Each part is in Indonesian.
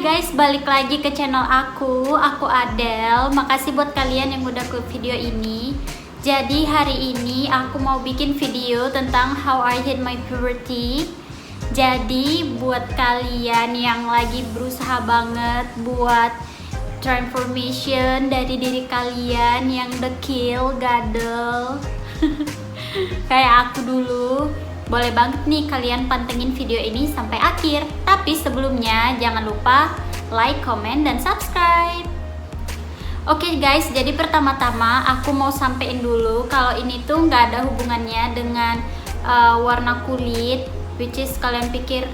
Hai guys, balik lagi ke channel aku Adele. Makasih buat kalian yang udah klik video ini. Jadi hari ini aku mau bikin video tentang how I hate my puberty. Jadi buat kalian yang lagi berusaha banget buat transformation dari diri kalian yang dekil, gadel kayak aku dulu, boleh banget nih kalian pantengin video ini sampai akhir. Tapi sebelumnya jangan lupa like, comment, dan subscribe. Oke guys, jadi pertama-tama aku mau sampein dulu kalau ini tuh nggak ada hubungannya dengan warna kulit, which is kalian pikir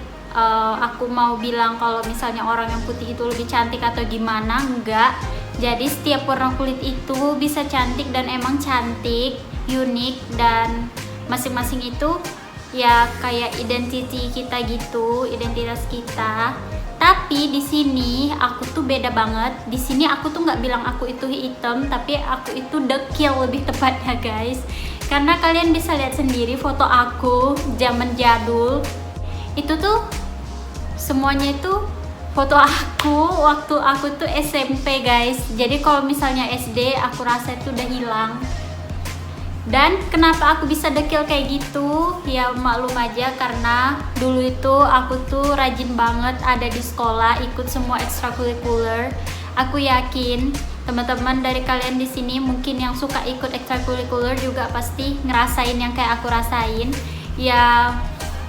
aku mau bilang kalau misalnya orang yang putih itu lebih cantik atau gimana. Enggak. Jadi setiap warna kulit itu bisa cantik dan emang cantik, unik, dan masing-masing itu ya kayak identity kita gitu, identitas kita. Tapi di sini aku tuh beda banget. Di sini aku tuh nggak bilang aku itu hitam, tapi aku itu dekil lebih tepatnya guys. Karena kalian bisa lihat sendiri foto aku zaman jadul. Itu tuh semuanya itu foto aku waktu aku tuh SMP guys. Jadi kalau misalnya SD aku rasa itu udah hilang. Dan kenapa aku bisa dekil kayak gitu? Ya maklum aja karena dulu itu aku tuh rajin banget ada di sekolah, ikut semua ekstrakurikuler. Aku yakin teman-teman dari kalian di sini mungkin yang suka ikut ekstrakurikuler juga pasti ngerasain yang kayak aku rasain. Ya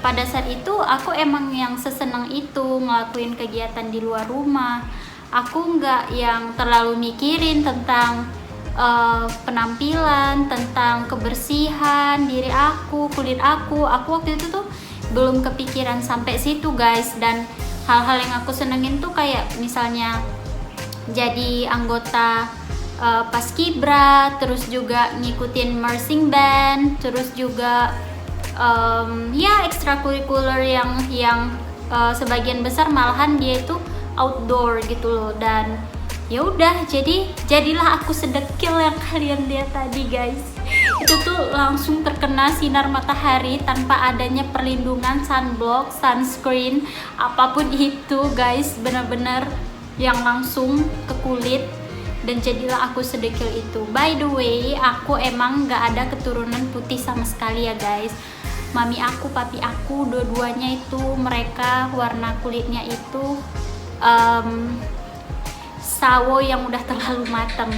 pada saat itu aku emang yang seseneng itu ngelakuin kegiatan di luar rumah. Aku nggak yang terlalu mikirin tentang penampilan, tentang kebersihan diri aku, kulit aku waktu itu tuh belum kepikiran sampai situ guys. Dan hal-hal yang aku senengin tuh kayak misalnya jadi anggota paskibra, terus juga ngikutin marching band, terus juga ya ekstrakurikuler yang sebagian besar malahan dia itu outdoor gitu loh. Dan ya udah, jadilah aku sedekil yang kalian lihat tadi guys. Itu tuh langsung terkena sinar matahari tanpa adanya perlindungan sunblock, sunscreen, apapun itu guys, bener-bener yang langsung ke kulit. Dan jadilah aku sedekil itu. By the way, aku emang gak ada keturunan putih sama sekali ya guys. Mami aku, papi aku, dua-duanya itu mereka warna kulitnya itu sawo yang udah terlalu matang.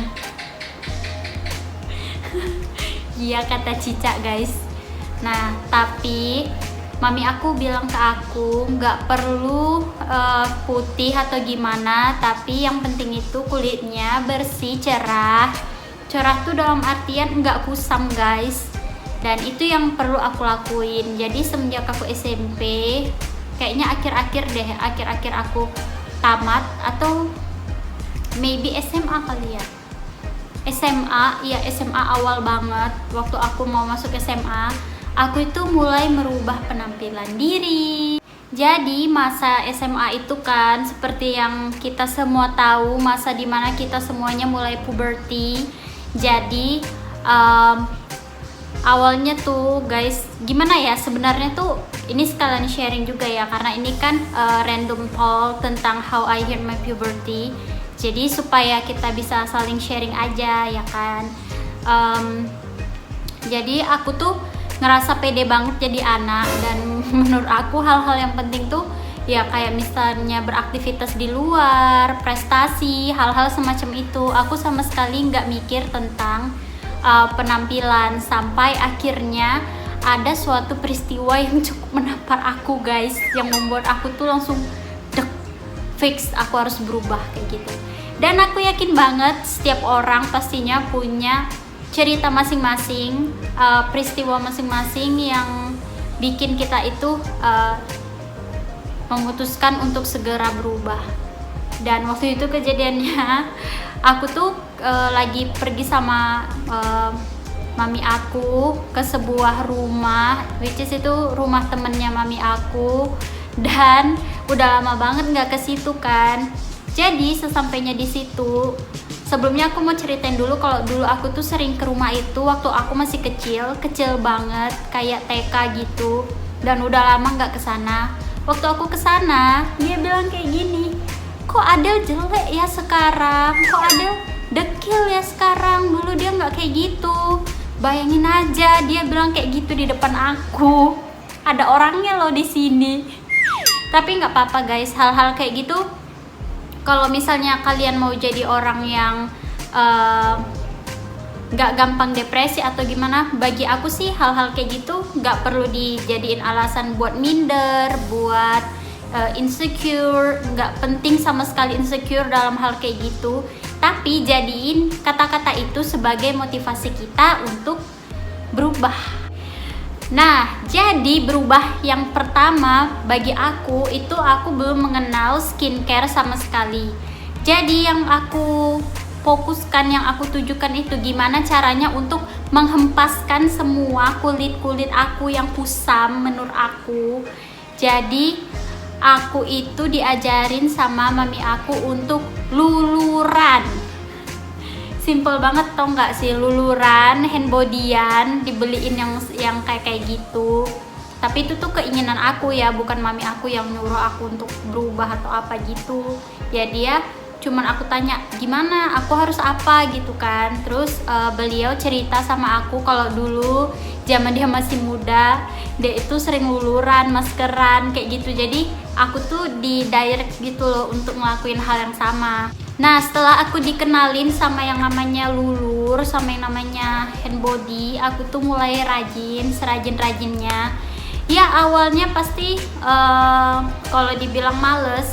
Iya kata cicak guys. Nah tapi mami aku bilang ke aku nggak perlu putih atau gimana, tapi yang penting itu kulitnya bersih, cerah. Cerah tuh dalam artian nggak kusam guys. Dan itu yang perlu aku lakuin. Jadi semenjak aku SMP, kayaknya akhir-akhir aku tamat atau maybe SMA kali ya. SMA awal banget waktu aku mau masuk SMA, aku itu mulai merubah penampilan diri. Jadi masa SMA itu kan seperti yang kita semua tahu, masa dimana kita semuanya mulai puberty. Jadi awalnya tuh guys, gimana ya sebenarnya tuh, ini sekalian sharing juga ya, karena ini kan random poll tentang how I hate my puberty. Jadi supaya kita bisa saling sharing aja ya kan. Jadi aku tuh ngerasa pede banget jadi anak. Dan menurut aku hal-hal yang penting tuh ya kayak misalnya beraktivitas di luar, prestasi, hal-hal semacam itu. Aku sama sekali nggak mikir tentang penampilan. Sampai akhirnya ada suatu peristiwa yang cukup menampar aku guys, yang membuat aku tuh langsung fix aku harus berubah kayak gitu. Dan aku yakin banget setiap orang pastinya punya cerita masing-masing, peristiwa masing-masing yang bikin kita itu memutuskan untuk segera berubah. Dan waktu itu kejadiannya aku tuh lagi pergi sama mami aku ke sebuah rumah, which is itu rumah temennya mami aku. Dan udah lama banget nggak ke situ kan. Jadi sesampainya di situ, sebelumnya aku mau ceritain dulu kalau dulu aku tuh sering ke rumah itu waktu aku masih kecil banget, kayak TK gitu. Dan udah lama nggak kesana. Waktu aku kesana, dia bilang kayak gini, kok Adel jelek ya sekarang, kok Adel dekil ya sekarang, dulu dia nggak kayak gitu. Bayangin aja dia bilang kayak gitu di depan aku, ada orangnya loh di sini. Tapi nggak apa-apa guys, hal-hal kayak gitu kalau misalnya kalian mau jadi orang yang nggak gampang depresi atau gimana, bagi aku sih hal-hal kayak gitu nggak perlu dijadiin alasan buat minder, buat insecure. Nggak penting sama sekali insecure dalam hal kayak gitu, tapi jadiin kata-kata itu sebagai motivasi kita untuk berubah. Nah, jadi berubah yang pertama bagi aku itu, aku belum mengenal skincare sama sekali. Jadi yang aku fokuskan, yang aku tujukan itu gimana caranya untuk menghempaskan semua kulit-kulit aku yang kusam menurut aku. Jadi aku itu diajarin sama mami aku untuk luluran. Simple banget tau nggak sih, luluran, hand bodyan, dibeliin yang kayak gitu. Tapi itu tuh keinginan aku ya, bukan mami aku yang nyuruh aku untuk berubah atau apa gitu. Ya dia cuman aku tanya gimana, aku harus apa gitu kan. Terus beliau cerita sama aku kalau dulu zaman dia masih muda, dia itu sering luluran, maskeran kayak gitu. Jadi aku tuh di direct gitu loh untuk ngelakuin hal yang sama. Nah, setelah aku dikenalin sama yang namanya lulur, sama yang namanya hand body, aku tuh mulai rajin, serajin-rajinnya. Ya awalnya pasti kalau dibilang males,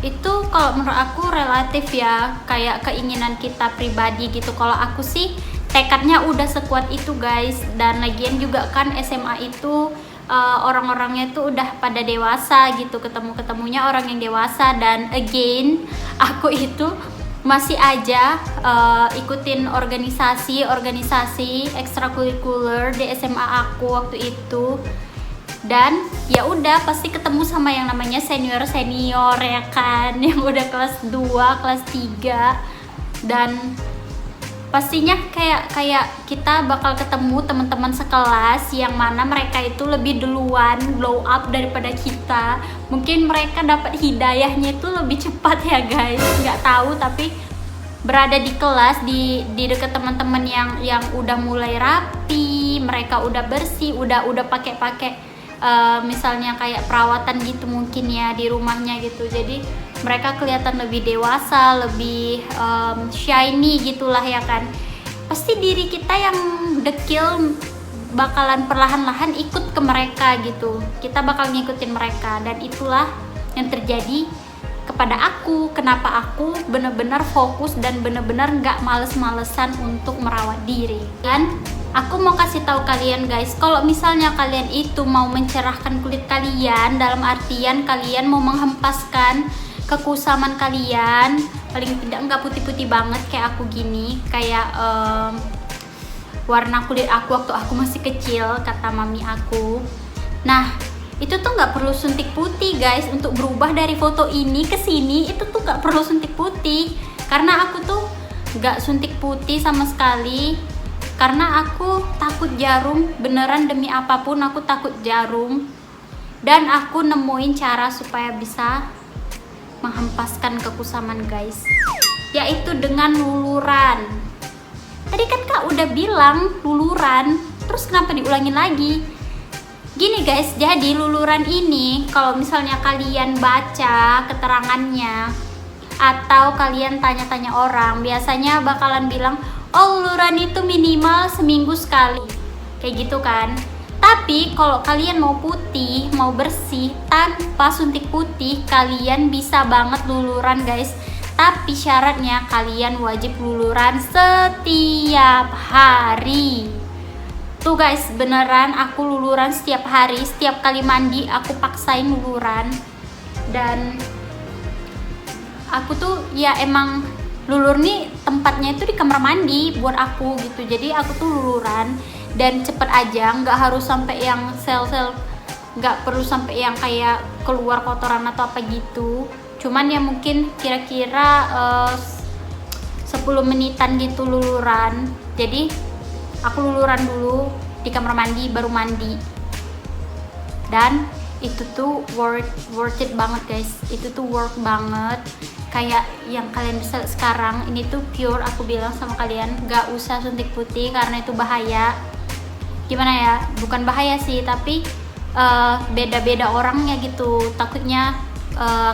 itu kalau menurut aku relatif ya, kayak keinginan kita pribadi gitu. Kalau aku sih tekadnya udah sekuat itu guys, dan lagian juga kan SMA itu orang-orangnya tuh udah pada dewasa gitu, ketemunya orang yang dewasa. Dan again aku itu masih aja ikutin organisasi ekstrakurikuler di SMA aku waktu itu. Dan ya udah pasti ketemu sama yang namanya senior ya kan, yang udah kelas 2, kelas 3, dan pastinya kayak kita bakal ketemu teman-teman sekelas yang mana mereka itu lebih duluan blow up daripada kita. Mungkin mereka dapat hidayahnya itu lebih cepat ya guys, nggak tahu. Tapi berada di kelas, di dekat teman-teman yang udah mulai rapi, mereka udah bersih, udah pakai misalnya kayak perawatan gitu mungkin ya di rumahnya gitu. Jadi mereka kelihatan lebih dewasa, lebih shiny gitulah ya kan. Pasti diri kita yang dekil bakalan perlahan-lahan ikut ke mereka gitu. Kita bakal ngikutin mereka, dan itulah yang terjadi kepada aku. Kenapa aku bener-bener fokus dan bener-bener gak males-malesan untuk merawat diri. Dan aku mau kasih tahu kalian guys, kalau misalnya kalian itu mau mencerahkan kulit kalian, dalam artian kalian mau menghempaskan kekusaman kalian, paling tidak nggak putih-putih banget kayak aku gini, kayak warna kulit aku waktu aku masih kecil, kata mami aku. Nah, itu tuh nggak perlu suntik putih guys untuk berubah dari foto ini ke sini. Itu tuh nggak perlu suntik putih, karena aku tuh nggak suntik putih sama sekali. Karena aku takut jarum, beneran demi apapun aku takut jarum. Dan aku nemuin cara supaya bisa menghempaskan kekusaman guys, yaitu dengan luluran. Tadi kan kak udah bilang luluran, terus kenapa diulangin lagi? Gini guys, jadi luluran ini kalau misalnya kalian baca keterangannya atau kalian tanya-tanya orang, biasanya bakalan bilang, oh luluran itu minimal seminggu sekali, kayak gitu kan. Tapi kalau kalian mau putih, mau bersih tanpa suntik putih, kalian bisa banget luluran guys. Tapi syaratnya kalian wajib luluran setiap hari. Tuh guys, beneran aku luluran setiap hari. Setiap kali mandi aku paksain luluran. Dan aku tuh ya emang lulur nih tempatnya itu di kamar mandi buat aku gitu. Jadi aku tuh luluran dan cepet aja, nggak harus sampai yang sel-sel, nggak perlu sampai yang kayak keluar kotoran atau apa gitu. Cuman ya mungkin kira-kira 10 menitan gitu luluran. Jadi aku luluran dulu di kamar mandi baru mandi. Dan itu tuh worth it banget guys. Itu tuh worth banget. kayak yang kalian bisa sekarang. Ini tuh pure, aku bilang sama kalian gak usah suntik putih karena itu bahaya. Gimana ya, bukan bahaya sih, tapi beda-beda orangnya gitu. Takutnya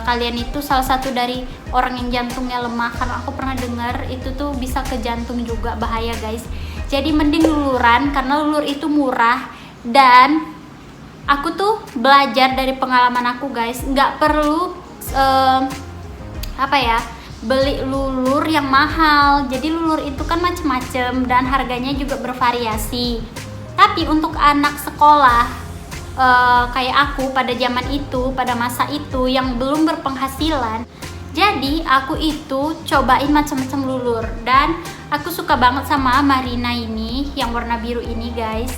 kalian itu salah satu dari orang yang jantungnya lemah, karena aku pernah dengar itu tuh bisa ke jantung juga, bahaya guys. Jadi mending luluran, karena lulur itu murah. Dan aku tuh belajar dari pengalaman aku guys, nggak perlu beli lulur yang mahal. Jadi lulur itu kan macem-macem dan harganya juga bervariasi. Tapi untuk anak sekolah kayak aku pada zaman itu, pada masa itu yang belum berpenghasilan, jadi aku itu cobain macam-macam lulur. Dan aku suka banget sama Marina ini yang warna biru ini guys.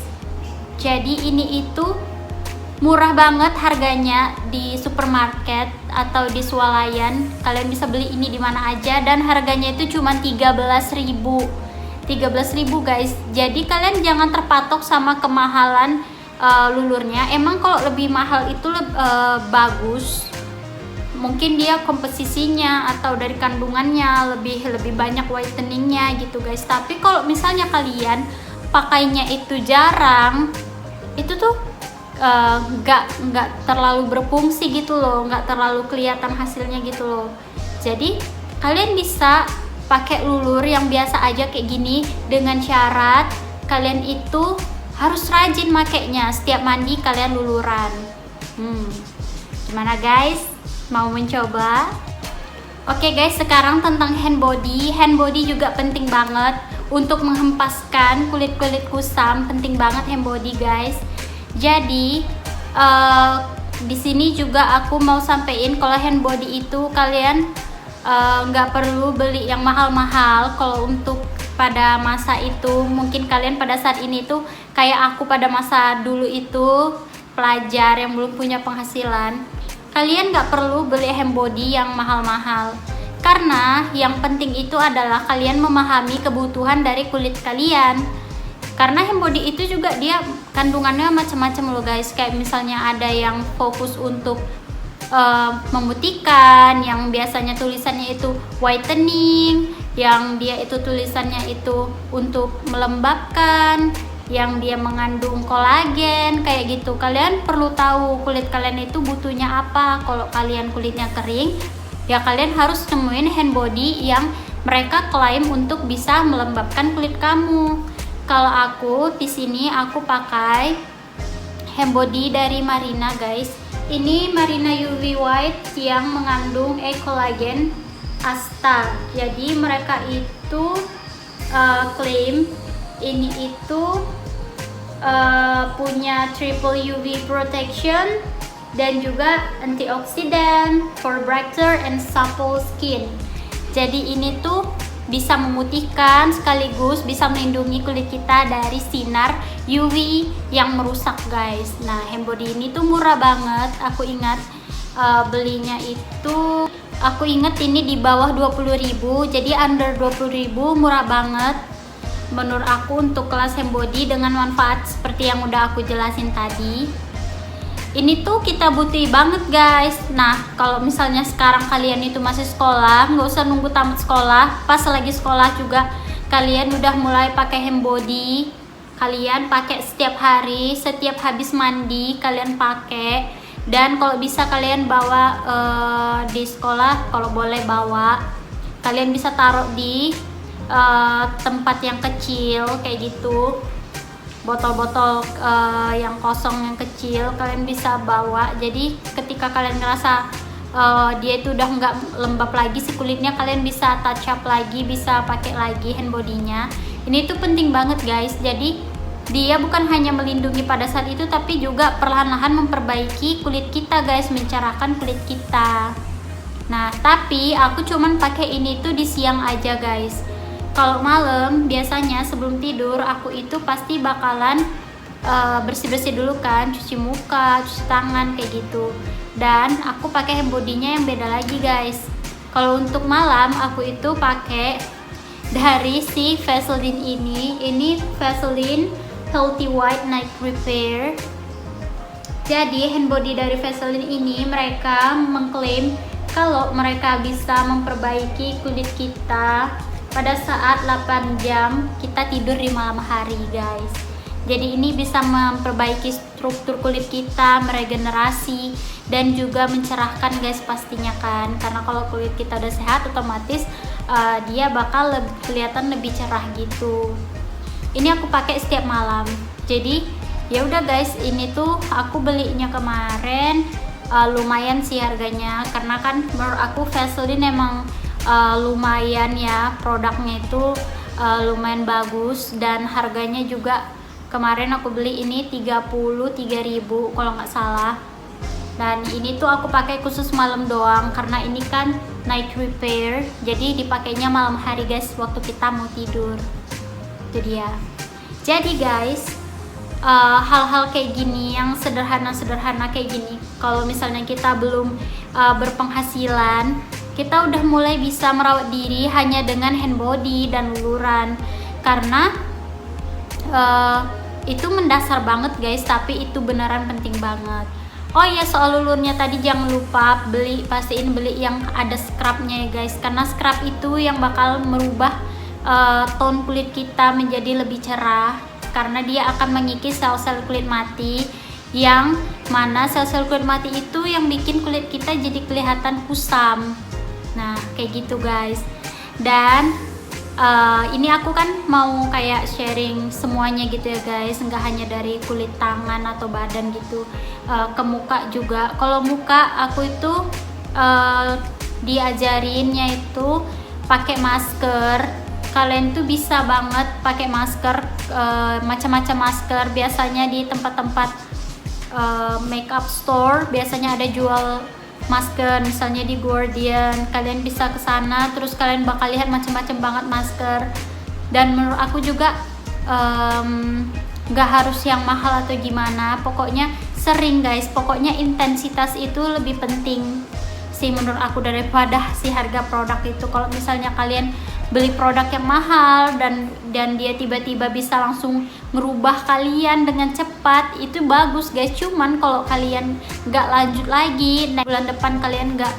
Jadi ini itu murah banget harganya di supermarket atau di swalayan. Kalian bisa beli ini di mana aja dan harganya itu cuma 13.000 guys. Jadi kalian jangan terpatok sama kemahalan lulurnya. Emang kalau lebih mahal itu bagus, mungkin dia komposisinya atau dari kandungannya lebih banyak whiteningnya gitu guys. Tapi kalau misalnya kalian pakainya itu jarang, itu tuh nggak terlalu berfungsi gitu loh, nggak terlalu kelihatan hasilnya gitu loh. Jadi kalian bisa pakai lulur yang biasa aja kayak gini, dengan syarat kalian itu harus rajin makainya. Setiap mandi kalian luluran. Gimana guys? Mau mencoba? Oke guys, sekarang tentang hand body. Hand body juga penting banget untuk menghempaskan kulit-kulit kusam. Penting banget hand body guys. Jadi di sini juga aku mau sampein kalau hand body itu kalian nggak perlu beli yang mahal-mahal. Kalau untuk pada masa itu, mungkin kalian pada saat ini tuh kayak aku pada masa dulu itu, pelajar yang belum punya penghasilan, kalian nggak perlu beli hand body yang mahal-mahal. Karena yang penting itu adalah kalian memahami kebutuhan dari kulit kalian. Karena hand body itu juga dia kandungannya macam-macam loh guys. Kayak misalnya ada yang fokus untuk memutihkan, yang biasanya tulisannya itu whitening, yang dia itu tulisannya itu untuk melembabkan, yang dia mengandung kolagen kayak gitu. Kalian perlu tahu kulit kalian itu butuhnya apa. Kalau kalian kulitnya kering, ya kalian harus nemuin hand body yang mereka klaim untuk bisa melembabkan kulit kamu. Kalau aku di sini aku pakai hand body dari Marina guys. Ini Marina UV White yang mengandung collagen asta. Jadi mereka itu klaim ini itu punya triple UV protection dan juga antioksidan for brighter and supple skin. Jadi ini tuh bisa memutihkan sekaligus bisa melindungi kulit kita dari sinar UV yang merusak guys. Nah, hand body ini tuh murah banget. Aku ingat belinya itu, aku ingat ini di bawah 20.000. Jadi under 20.000, murah banget menurut aku untuk kelas hand body dengan manfaat seperti yang udah aku jelasin tadi. Ini tuh kita butuh banget guys. Nah, kalau misalnya sekarang kalian itu masih sekolah, nggak usah nunggu tamat sekolah. Pas lagi sekolah juga kalian udah mulai pakai hand body. Kalian pakai setiap hari, setiap habis mandi kalian pakai. Dan kalau bisa kalian bawa di sekolah, kalau boleh bawa. Kalian bisa taruh di tempat yang kecil kayak gitu. Botol-botol yang kosong yang kecil kalian bisa bawa. Jadi ketika kalian ngerasa dia itu udah nggak lembab lagi si kulitnya, kalian bisa touch up lagi, bisa pakai lagi hand body-nya. Ini tuh penting banget guys. Jadi dia bukan hanya melindungi pada saat itu, tapi juga perlahan-lahan memperbaiki kulit kita guys, mencerahkan kulit kita. Nah, tapi aku cuman pakai ini tuh di siang aja guys. Kalau malam biasanya sebelum tidur aku itu pasti bakalan bersih-bersih dulu kan, cuci muka, cuci tangan kayak gitu. Dan aku pakai hand body-nya yang beda lagi guys. Kalau untuk malam aku itu pakai dari si Vaseline ini. Ini Vaseline Healthy White Night Repair. Jadi hand body dari Vaseline ini mereka mengklaim kalau mereka bisa memperbaiki kulit kita pada saat 8 jam kita tidur di malam hari guys. Jadi ini bisa memperbaiki struktur kulit kita, meregenerasi, dan juga mencerahkan guys pastinya kan. Karena kalau kulit kita udah sehat otomatis dia bakal kelihatan lebih cerah gitu. Ini aku pakai setiap malam. Jadi ya udah guys, ini tuh aku belinya kemarin, lumayan sih harganya. Karena kan menurut aku Vaseline emang lumayan ya, produknya itu lumayan bagus, dan harganya juga kemarin aku beli ini 33.000 kalau nggak salah. Dan ini tuh aku pakai khusus malam doang karena ini kan night repair, jadi dipakainya malam hari guys waktu kita mau tidur. Itu dia. Jadi guys, hal-hal kayak gini yang sederhana kayak gini, kalau misalnya kita belum berpenghasilan, kita udah mulai bisa merawat diri hanya dengan hand body dan luluran. Karena itu mendasar banget guys, tapi itu beneran penting banget. Oh iya, soal lulurnya tadi jangan lupa pastiin beli yang ada scrubnya ya guys, karena scrub itu yang bakal merubah tone kulit kita menjadi lebih cerah, karena dia akan mengikis sel-sel kulit mati, yang mana sel-sel kulit mati itu yang bikin kulit kita jadi kelihatan kusam. Nah kayak gitu guys. Dan ini aku kan mau kayak sharing semuanya gitu ya guys, nggak hanya dari kulit tangan atau badan gitu, ke muka juga. Kalau muka aku itu diajarinnya itu pakai masker. Kalian tuh bisa banget pakai masker, macam-macam masker. Biasanya di tempat-tempat makeup store biasanya ada jual masker, misalnya di Guardian. Kalian bisa ke sana, terus kalian bakal lihat macam-macam banget masker. Dan menurut aku juga nggak harus yang mahal atau gimana, pokoknya sering guys, pokoknya intensitas itu lebih penting sih menurut aku daripada si harga produk itu. Kalau misalnya kalian beli produk yang mahal dan dia tiba-tiba bisa langsung merubah kalian dengan cepat, itu bagus guys. Cuman kalau kalian nggak lanjut lagi, bulan depan kalian nggak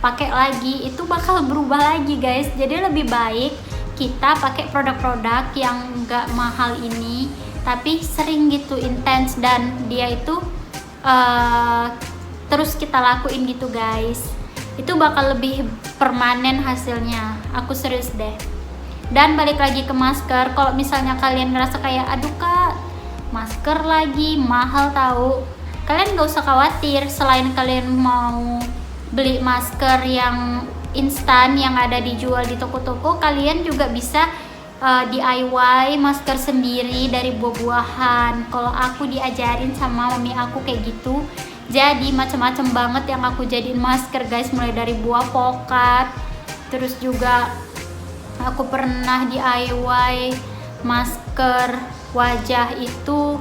pakai lagi, itu bakal berubah lagi guys. Jadi lebih baik kita pakai produk-produk yang nggak mahal ini tapi sering gitu, intens, dan dia itu terus kita lakuin gitu guys. Itu bakal lebih permanen hasilnya, aku serius deh. Dan balik lagi ke masker, kalau misalnya kalian ngerasa kayak aduh kak, masker lagi mahal tahu, kalian gak usah khawatir. Selain kalian mau beli masker yang instan yang ada dijual di toko-toko, kalian juga bisa DIY masker sendiri dari buah-buahan. Kalau aku diajarin sama mami aku kayak gitu, jadi macam-macam banget yang aku jadiin masker guys, mulai dari buah pokat, terus juga aku pernah DIY masker wajah itu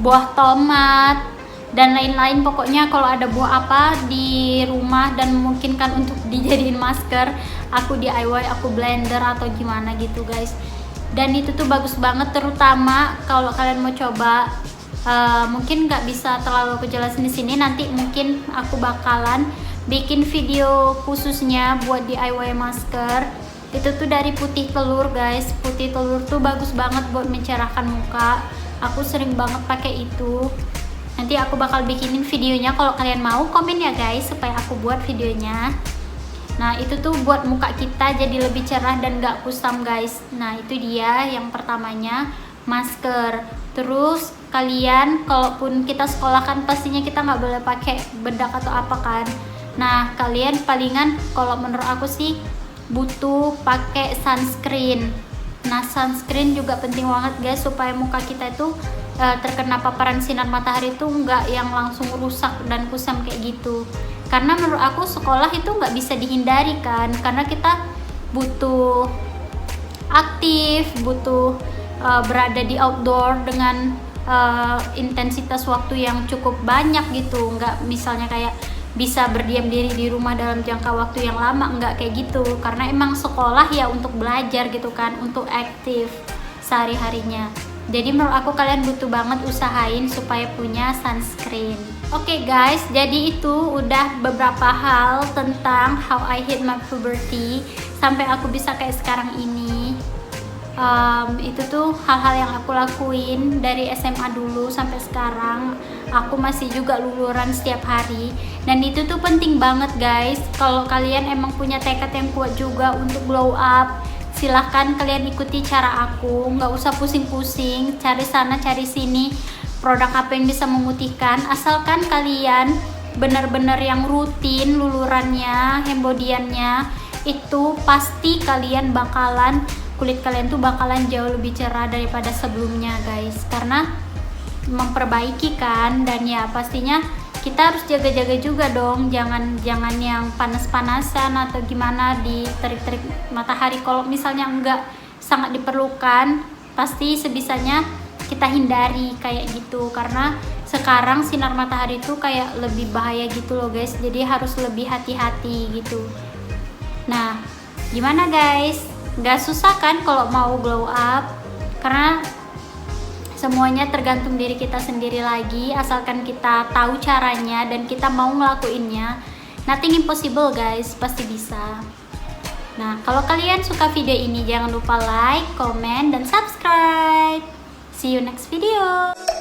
buah tomat dan lain-lain. Pokoknya kalau ada buah apa di rumah dan memungkinkan untuk dijadiin masker, aku DIY, aku blender atau gimana gitu guys. Dan itu tuh bagus banget, terutama kalau kalian mau coba. Mungkin nggak bisa terlalu aku jelasin di sini, nanti mungkin aku bakalan bikin video khususnya buat DIY masker. Itu tuh dari putih telur guys. Putih telur tuh bagus banget buat mencerahkan muka, aku sering banget pakai itu. Nanti aku bakal bikinin videonya, kalau kalian mau komen ya guys supaya aku buat videonya. Nah itu tuh buat muka kita jadi lebih cerah dan gak kusam guys. Nah itu dia yang pertamanya, masker. Terus kalian, kalaupun kita sekolah kan pastinya kita nggak boleh pakai bedak atau apa kan. Nah kalian palingan kalau menurut aku sih butuh pakai sunscreen. Nah sunscreen juga penting banget guys, supaya muka kita itu terkena paparan sinar matahari itu nggak yang langsung rusak dan kusam kayak gitu. Karena menurut aku sekolah itu nggak bisa dihindari kan, karena kita butuh aktif, butuh berada di outdoor dengan intensitas waktu yang cukup banyak gitu. Nggak misalnya kayak bisa berdiam diri di rumah dalam jangka waktu yang lama, nggak kayak gitu. Karena emang sekolah ya untuk belajar gitu kan, untuk aktif sehari-harinya. Jadi menurut aku kalian butuh banget usahain supaya punya sunscreen. Oke guys, jadi itu udah beberapa hal tentang how I hate my puberty sampai aku bisa kayak sekarang ini. Itu tuh hal-hal yang aku lakuin dari SMA dulu sampai sekarang. Aku masih juga luluran setiap hari, dan itu tuh penting banget guys. Kalau kalian emang punya tekad yang kuat juga untuk glow up, silahkan kalian ikuti cara aku. Nggak usah pusing-pusing cari sana cari sini produk apa yang bisa memutihkan, asalkan kalian benar-benar yang rutin lulurannya, hembodiannya, itu pasti kalian bakalan, kulit kalian tuh bakalan jauh lebih cerah daripada sebelumnya guys, karena memperbaiki kan. Dan ya pastinya kita harus jaga-jaga juga dong, jangan yang panas-panasan atau gimana di terik-terik matahari. Kalau misalnya enggak sangat diperlukan, pasti sebisanya kita hindari kayak gitu, karena sekarang sinar matahari itu kayak lebih bahaya gitu loh guys, jadi harus lebih hati-hati gitu. Nah gimana guys, gak susah kan kalau mau glow up, karena semuanya tergantung diri kita sendiri lagi, asalkan kita tahu caranya dan kita mau ngelakuinnya. Nothing impossible guys, pasti bisa. Nah kalau kalian suka video ini jangan lupa like, comment, dan subscribe. See you next video.